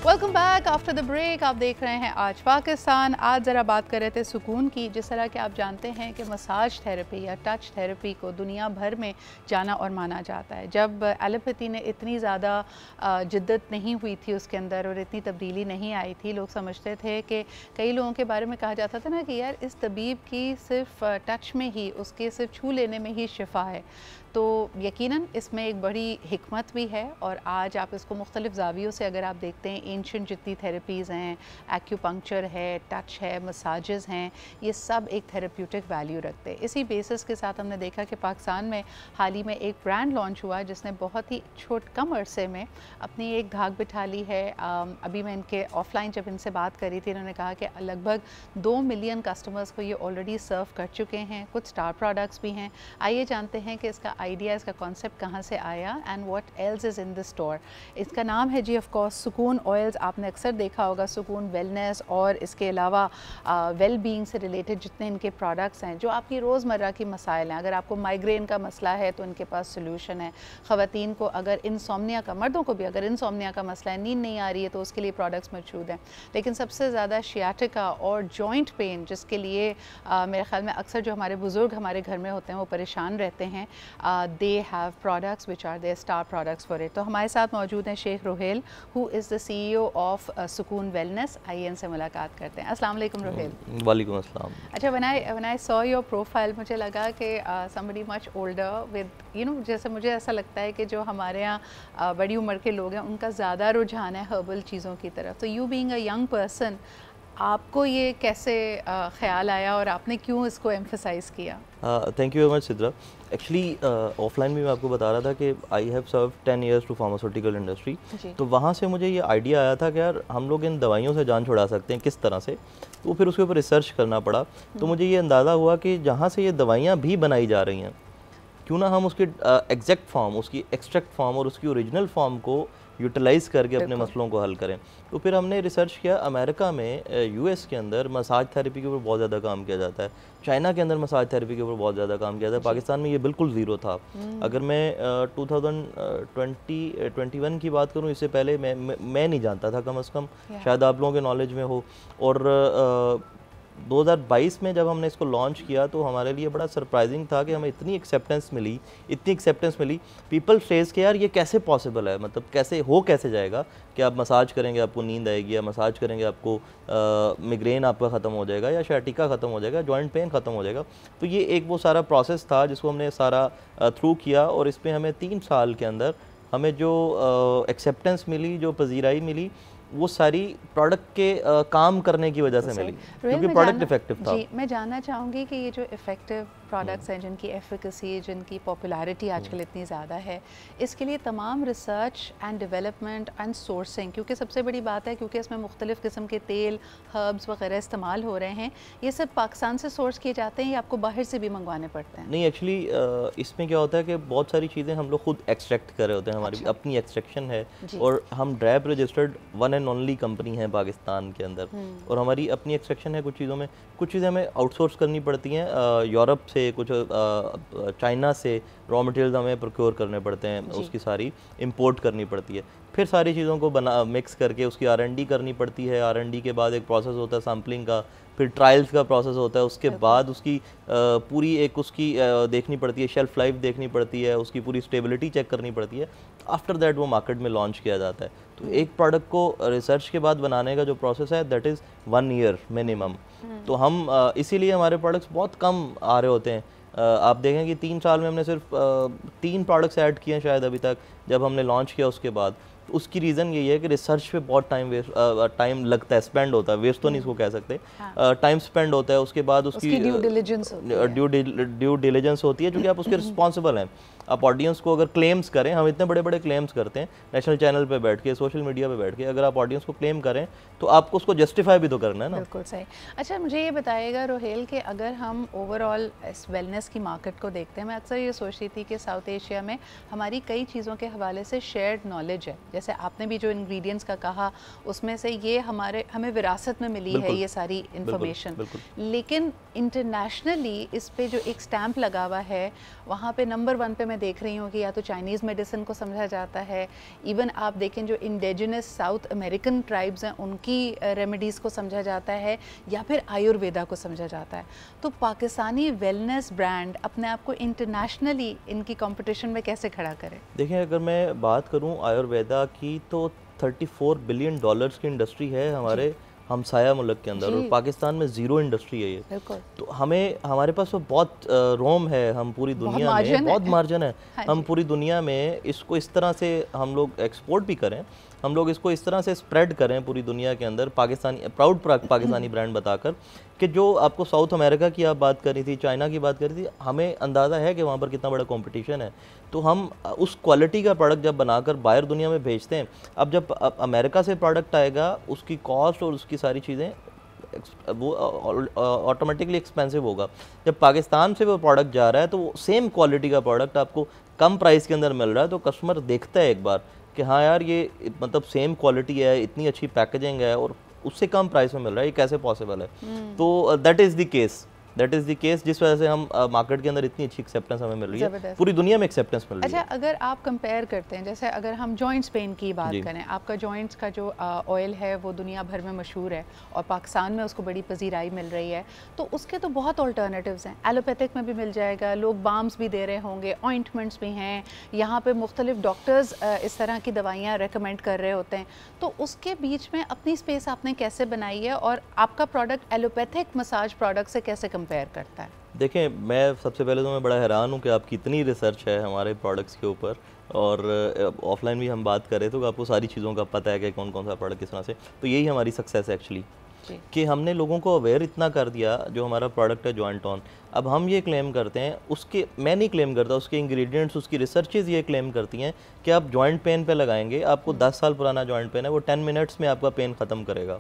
Welcome back after the break. आप देख रहे हैं आज पाकिस्तान। आज ज़रा बात कर रहे थे सुकून की। जिस तरह के आप जानते हैं कि मसाज थेरेपी या टच थेरेपी को दुनिया भर में जाना और माना जाता है। जब एलोपैथी ने इतनी ज़्यादा जिद्दत नहीं हुई थी उसके अंदर और इतनी तब्दीली नहीं आई थी, लोग समझते थे कि कई लोगों के बारे में कहा जाता था ना कि यार इस तबीब की सिर्फ टच में ही, उसके सिर्फ छू लेने में ही शिफा है। तो यकीनन इसमें एक बड़ी हिकमत भी है और आज आप इसको मुख्तलिफ़ ज़ावियों से अगर आप देखते हैं, एंशिएंट जितनी थेरेपीज़ हैं, एक्यूपंक्चर है, टच है, मसाजेस हैं, ये सब एक थेरेप्यूटिक वैल्यू रखते हैं। इसी बेसिस के साथ हमने देखा कि पाकिस्तान में हाल ही में एक ब्रांड लॉन्च हुआ जिसने बहुत ही कम अरसे में अपनी एक धाक बिठा ली है। अभी मैं इनके ऑफलाइन जब इनसे बात करी थी, इन्होंने कहा कि लगभग 2 मिलियन कस्टमर्स को ये ऑलरेडी सर्व कर चुके हैं। कुछ स्टार प्रोडक्ट्स भी हैं। आइए जानते हैं कि इसका आइडिया, इसका कॉन्सेप्ट कहाँ से आया and what else is in the store. इसका नाम है जी ऑफ कोर्स सुकून ऑयल्स। आपने अक्सर देखा होगा सुकून वेलनेस और इसके अलावा वेल बीइंग से रिलेटेड जितने इनके प्रोडक्ट्स हैं जो आपकी रोज़मर्रा की मसाइल हैं। अगर आपको माइग्रेन का मसला है तो इनके पास सोल्यूशन है। ख़वातीन को अगर इंसोम्निया का, मर्दों को भी अगर इंसोम्निया का मसला है, नींद नहीं आ रही है, तो उसके लिए प्रोडक्ट्स मौजूद हैं। लेकिन सबसे ज़्यादा शियाटिका और जॉइंट पेन जिसके लिए मेरे ख्याल में अक्सर जो हमारे बुज़ुर्ग हमारे घर में होते हैं वो परेशान रहते हैं, they have products which are their star products for it। तो हमारे साथ मौजूद हैं Sheikh Rohail, who is the CEO of Sukoon wellness. आइए इनसे मुलाकात करते हैं। अस्सलाम वालेकुम रोहेल। वालेकुम अस्सलाम। अच्छा, when I saw your profile मुझे लगा कि somebody much older with जैसे मुझे ऐसा लगता है कि जो हमारे यहाँ बड़ी उम्र के लोग हैं उनका ज़्यादा रुझान है हर्बल चीज़ों की तरफ। तो you being a young person, आपको ये कैसे ख्याल आया और आपने क्यों इसको एम्फसाइज़ किया? Thank you very much Sidra. Actually offline भी मैं आपको बता रहा था कि I have serve 10 years to pharmaceutical industry. तो वहाँ से मुझे ये आइडिया आया था कि यार हम लोग इन दवाइयों से जान छुड़ा सकते हैं किस तरह से। तो फिर उसके ऊपर रिसर्च करना पड़ा। तो मुझे ये अंदाज़ा हुआ कि जहाँ से ये दवाइयाँ भी बनाई जा रही हैं, क्यों ना हम उसकी एग्जैक्ट फॉर्म, उसकी एक्सट्रैक्ट फॉर्म और उसकी ओरिजिनल फॉर्म को यूटिलाइज़ करके अपने मसलों को हल करें। तो फिर हमने रिसर्च किया। अमेरिका में, यूएस के अंदर मसाज थेरेपी के ऊपर बहुत ज़्यादा काम किया जाता है। चाइना के अंदर मसाज थेरेपी के ऊपर बहुत ज़्यादा काम किया जाता है। पाकिस्तान में ये बिल्कुल ज़ीरो था। अगर मैं 2021 की बात करूँ, इससे पहले मैं नहीं जानता था, कम से कम शायद आप लोगों के नॉलेज में हो। और 2022 में जब हमने इसको लॉन्च किया तो हमारे लिए बड़ा सरप्राइजिंग था कि हमें इतनी एक्सेप्टेंस मिली। पीपल सेज के यार ये कैसे पॉसिबल है, मतलब कैसे जाएगा कि आप मसाज करेंगे आपको नींद आएगी, या मसाज करेंगे आपको मिग्रेन आपका ख़त्म हो जाएगा, या शैटिका ख़त्म हो जाएगा, जॉइंट पेन ख़त्म हो जाएगा। तो ये एक वो सारा प्रोसेस था जिसको हमने सारा थ्रू किया। और इस पर हमें 3 साल के अंदर हमें जो एक्सेप्टेंस मिली, जो पजीराई मिली, वो सारी प्रोडक्ट के काम करने की वजह से मिली, क्योंकि प्रोडक्ट इफेक्टिव था। जी, मैं जानना चाहूँगी कि ये जो इफ़ेक्टिव प्रोडक्ट्स हैं, जिनकी एफिकेसी, जिनकी पॉपुलैरिटी आजकल इतनी ज़्यादा है, इसके लिए तमाम research and development and sourcing, क्योंकि सबसे बड़ी बात है क्योंकि इसमें मुख्तलिफ़ किस्म के तेल, हर्ब्स वगैरह इस्तेमाल हो रहे हैं, ये सब पाकिस्तान से सोर्स किए जाते हैं या आपको बाहर से भी मंगवाने पड़ते हैं? नहीं, एक्चुअली इसमें क्या होता है कि बहुत सारी चीज़ें हम लोग खुद एक्सट्रैक्ट कर रहे होते हैं। हमारी अपनी एक्सट्रैक्शन है और हम drab registered one and only company है पाकिस्तान के अंदर। और हमारी अपनी एक्सट्रैक्शन है। कुछ चीज़ें हमें आउटसोर्स करनी पड़ती हैं यूरोप से, कुछ चाइना से रॉ मटेरियल्स हमें प्रोक्योर करने पड़ते हैं, उसकी सारी इंपोर्ट करनी पड़ती है। फिर सारी चीज़ों को मिक्स करके उसकी R&D करनी पड़ती है। R&D के बाद एक प्रोसेस होता है सैम्पलिंग का, फिर ट्रायल्स का प्रोसेस होता है। उसके बाद उसकी पूरी एक उसकी देखनी पड़ती है, शेल्फ लाइफ देखनी पड़ती है, उसकी पूरी स्टेबिलिटी चेक करनी पड़ती है। आफ्टर दैट वो मार्केट में लॉन्च किया जाता है। तो एक प्रोडक्ट को रिसर्च के बाद बनाने का जो प्रोसेस है दैट इज़ 1 year मिनिमम। तो हम इसीलिए हमारे प्रोडक्ट्स बहुत कम आ रहे होते हैं। आप देखें कि 3 साल में हमने सिर्फ 3 प्रोडक्ट्स ऐड किए हैं शायद अभी तक, जब हमने लॉन्च किया उसके बाद। तो उसकी रीज़न यही है कि रिसर्च पे बहुत टाइम लगता है, स्पेंड होता है, वेस्ट तो नहीं इसको कह सकते, टाइम स्पेंड होता है। उसके बाद उसकी ड्यू डिलिजेंस होती है, क्योंकि आप उसके रिस्पॉन्सिबल हैं। आप ऑडियंस को अगर क्लेम्स करें, हम इतने बड़े बड़े क्लेम्स करते हैं नेशनल चैनल पे बैठ के, सोशल मीडिया पे बैठ के, अगर आप ऑडियंस को क्लेम करें तो आपको उसको जस्टिफाई भी तो करना है ना। बिल्कुल सही। अच्छा, मुझे ये बताइएगा रोहेल कि अगर हम ओवरऑल इस वेलनेस की मार्केट को देखते हैं, मैं अक्सर ये सोचती थी कि साउथ एशिया में हमारी कई चीज़ों के हवाले से शेयर्ड नॉलेज है। जैसे आपने भी जो इंग्रेडिएंट्स का कहा, उसमें से ये हमें विरासत में मिली है ये सारी इंफॉर्मेशन। लेकिन इंटरनेशनली इस पे जो एक स्टैंप लगा हुआ है, वहाँ पे नंबर 1 पे मैं देख रही हूँ कि या तो चाइनीज़ मेडिसिन को समझा जाता है, इवन आप देखें जो इंडिजिनस साउथ अमेरिकन ट्राइब्स हैं उनकी रेमेडीज़ को समझा जाता है, या फिर आयुर्वेदा को समझा जाता है। तो पाकिस्तानी वेलनेस ब्रांड अपने आप को इंटरनेशनली इनकी कंपटीशन में कैसे खड़ा करे? देखिए, अगर मैं बात करूं आयुर्वेदा की तो 34 बिलियन डॉलर्स की इंडस्ट्री है हमारे हमसाया मुल्क के अंदर, और पाकिस्तान में ज़ीरो इंडस्ट्री है ये। तो हमें हमारे पास तो बहुत रोम है, हम पूरी दुनिया में बहुत मार्जिन है। हम पूरी दुनिया में इसको इस तरह से हम लोग एक्सपोर्ट भी करें, हम लोग इसको इस तरह से स्प्रेड करें पूरी दुनिया के अंदर, पाकिस्तानी प्राउड पाकिस्तानी ब्रांड बताकर, कि जो आपको साउथ अमेरिका की आप बात कर रही थी, चाइना की बात कर रही थी, हमें अंदाज़ा है कि वहाँ पर कितना बड़ा कंपटीशन है। तो हम उस क्वालिटी का प्रोडक्ट जब बनाकर बाहर दुनिया में भेजते हैं, अब जब अमेरिका से प्रोडक्ट आएगा उसकी कॉस्ट और उसकी सारी चीज़ें वो ऑटोमेटिकली एक्सपेंसिव होगा। जब पाकिस्तान से वो प्रोडक्ट जा रहा है तो वो सेम क्वालिटी का प्रोडक्ट आपको कम प्राइस के अंदर मिल रहा है, तो कस्टमर देखता है एक बार कि हाँ यार ये मतलब सेम क्वालिटी है, इतनी अच्छी पैकेजिंग है और उससे कम प्राइस में मिल रहा है, ये कैसे पॉसिबल है। तो दैट इज़ द केस जिस वजह से हम मार्केट के अंदर इतनी अच्छी एक्सेप्टेंस हमें मिल रही है, पूरी दुनिया में एक्सेप्टेंस मिल रही है। अच्छा, अगर आप कंपेयर करते हैं, जैसे अगर हम जॉइंट्स पेन की बात करें, आपका जॉइंट्स का जो ऑयल है वो दुनिया भर में मशहूर है और पाकिस्तान में उसको बड़ी पजीराई मिल रही है, तो उसके तो बहुत ऑल्टरनेटिव्स हैं। एलोपैथिक में भी मिल जाएगा, लोग बाम्स भी दे रहे होंगे, ऑइंटमेंट्स भी हैं, यहाँ पे मुख्तलिफ डॉक्टर्स इस तरह की दवाइयाँ रेकमेंड कर रहे होते हैं। तो उसके बीच में अपनी स्पेस आपने कैसे बनाई है और आपका प्रोडक्ट एलोपैथिक मसाज प्रोडक्ट से कैसे कंपेयर करता है? देखें, मैं सबसे पहले तो मैं बड़ा हैरान हूँ कि आपकी इतनी रिसर्च है हमारे प्रोडक्ट्स के ऊपर, और ऑफलाइन भी हम बात करें तो आपको सारी चीज़ों का पता है कि कौन कौन सा प्रोडक्ट किस तरह से। तो यही हमारी सक्सेस है एक्चुअली, कि हमने लोगों को अवेयर इतना कर दिया। जो हमारा प्रोडक्ट है जॉइंट ऑन, अब हम ये क्लेम करते हैं, उसके मैं नहीं क्लेम करता, उसके इंग्रेडिएंट्स, उसकी रिसर्चेज ये क्लेम करती हैं कि आप जॉइंट पेन पे लगाएंगे, आपको 10 साल पुराना जॉइंट पेन है, वो 10 मिनट्स में आपका पेन ख़त्म करेगा,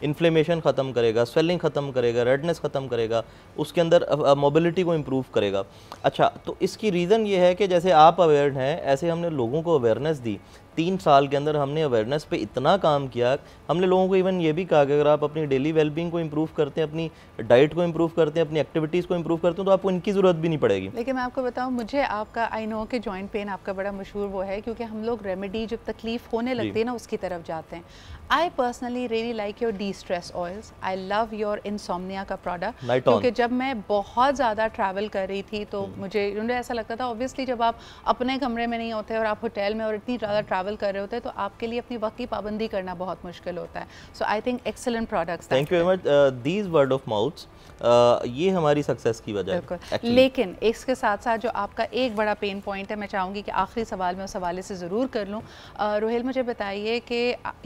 इन्फ्लेमेशन ख़त्म करेगा, स्वेलिंग ख़त्म करेगा, रेडनेस ख़त्म करेगा, उसके अंदर मोबिलिटी को इम्प्रूव करेगा। अच्छा, तो इसकी रीज़न ये है कि जैसे आप अवेयर हैं, ऐसे हमने लोगों को अवेयरनेस दी। 3 साल के अंदर हमने अवेयरनेस पे इतना काम किया, हमने लोगों को इवन ये भी कहा कि अगर आप अपनी डेली वेलबींग को इम्प्रूव करते हैं, अपनी डाइट को इम्प्रूव करते हैं, अपनी एक्टिविटीज़ को इम्प्रूव करते हैं, तो आपको इनकी ज़रूरत भी नहीं पड़ेगी। लेकिन मैं आपको बताऊं, मुझे आपका आई नो कि जॉइंट पेन आपका बड़ा मशहूर वो है, क्योंकि हम लोग रेमेडी जब तकलीफ होने लगती है ना उसकी तरफ जाते हैं। I personally really like your D stress oils, I love your insomnia का प्रोडक्ट, क्योंकि जब मैं बहुत ज़्यादा ट्रैवल कर रही थी तो मुझे ऐसा लगता था, ऑब्वियसली जब आप अपने कमरे में नहीं होते और आप होटल में और इतनी ज़्यादा ट्रैवल कर रहे होते तो आपके लिए अपनी वक्त की पाबंदी करना बहुत मुश्किल होता है। So I think excellent products. Thank you very much. These word of mouths, ये हमारी सक्सेस की वजह है। लेकिन इसके साथ साथ जो आपका एक बड़ा पेन पॉइंट है, मैं चाहूँगी कि आखिरी सवाल मैं उस हवाले से ज़रूर कर लूँ। रोहेल, मुझे बताइए कि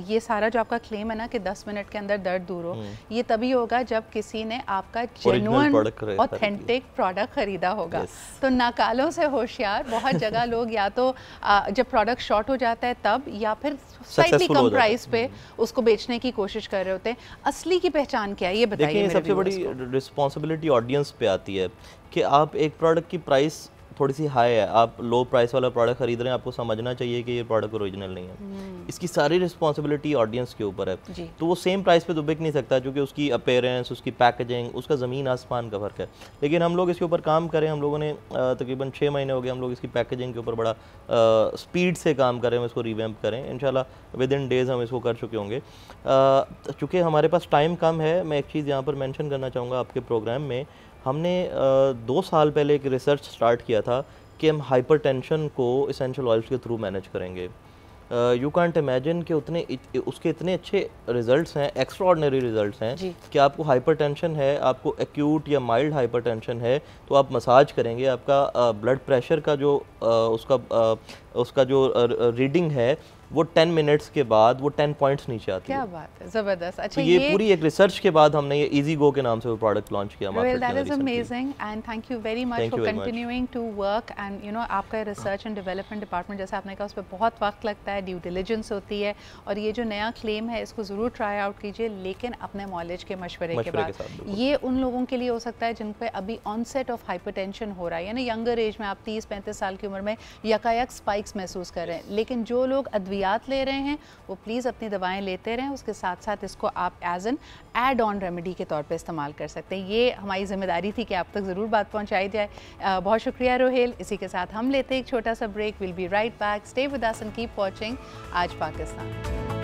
ये सारा जो आपका क्लेम है ना कि 10 मिनट के अंदर दर्द दूर हो, ये तभी होगा जब किसी ने आपका जेन्युइन ऑथेंटिक प्रोडक्ट खरीदा होगा। तो नाकालों से होशियार, बहुत जगह लोग या तो जब प्रोडक्ट शॉर्ट हो जाता है तब, या फिर स्लाइटली कम प्राइस पे उसको बेचने की कोशिश कर रहे होते हैं। असली की पहचान क्या है, ये बताइए। देखिए, सबसे बड़ी रिस्पॉन्सिबिलिटी ऑडियंस पे आती है कि आप एक प्रोडक्ट की प्राइस थोड़ी सी हाई है, आप लो प्राइस वाला प्रोडक्ट खरीद रहे हैं, आपको समझना चाहिए कि ये प्रोडक्ट ओरिजिनल नहीं है। इसकी सारी रिस्पॉन्सिबिलिटी ऑडियंस के ऊपर है। तो वो सेम प्राइस पे तो बिक नहीं सकता, क्योंकि उसकी अपीयरेंस, उसकी पैकेजिंग, उसका ज़मीन आसमान का फ़र्क है। लेकिन हम लोग इसके ऊपर काम करें, हम लोगों ने तकरीबन 6 महीने हो गए, हम लोग इसकी पैकेजिंग के ऊपर बड़ा स्पीड से काम करें, हम इसको रिवैम्प करें। इंशाल्लाह विद इन डेज़ हम इसको कर चुके होंगे। चूँकि हमारे पास टाइम कम है, मैं एक चीज़ यहाँ पर मैंशन करना चाहूँगा आपके प्रोग्राम में, हमने 2 साल पहले एक रिसर्च स्टार्ट किया था कि हम हाइपरटेंशन को एसेंशियल ऑयल्स के थ्रू मैनेज करेंगे। यू कांट इमेजिन कि उसके इतने अच्छे रिजल्ट्स हैं, एक्स्ट्राऑर्डिनरी रिजल्ट्स हैं कि आपको हाइपरटेंशन है, आपको एक्यूट या माइल्ड हाइपरटेंशन है, तो आप मसाज करेंगे, आपका ब्लड प्रेशर का जो उसका जो रीडिंग है वो 10 मिनट्स के बाद वो 10 पॉइंट्स नीचे आती है। क्या बात है, ज़बरदस्त। अच्छा, तो ये पूरी एक रिसर्च के बाद हमने ये इजी गो के नाम से वो प्रोडक्ट लॉन्च किया मार्केट में। That is amazing and thank you very much for continuing to work and you know आपका रिसर्च एंड डेवलपमेंट डिपार्टमेंट, जैसे आपने कहा, उस पर बहुत वक्त लगता है, ड्यू डिलिजेंस होती है, और ये जो नया क्लेम है इसको ज़रूर ट्राई आउट कीजिए, लेकिन अपने मॉलेज के मशवरे के बाद। ये उन लोगों के लिए हो सकता है जिन पर अभी ऑनसेट ऑफ हाइपरटेंशन हो रहा है, यानी यंगर एज में आप 30-35 साल की उम्र में यकायक स्पाइक्स महसूस कर रहे हैं, लेकिन जो लोग अद्विया अद्वियात ले रहे हैं वो प्लीज़ अपनी दवाएं लेते रहें, उसके साथ साथ इसको आप as an add on remedy के तौर पे इस्तेमाल कर सकते हैं। ये हमारी जिम्मेदारी थी कि आप तक ज़रूर बात पहुंचाई जाए। बहुत शुक्रिया रोहेल। इसी के साथ हम लेते हैं एक छोटा सा break. Will be right back. Stay with us and keep watching Aaj Pakistan.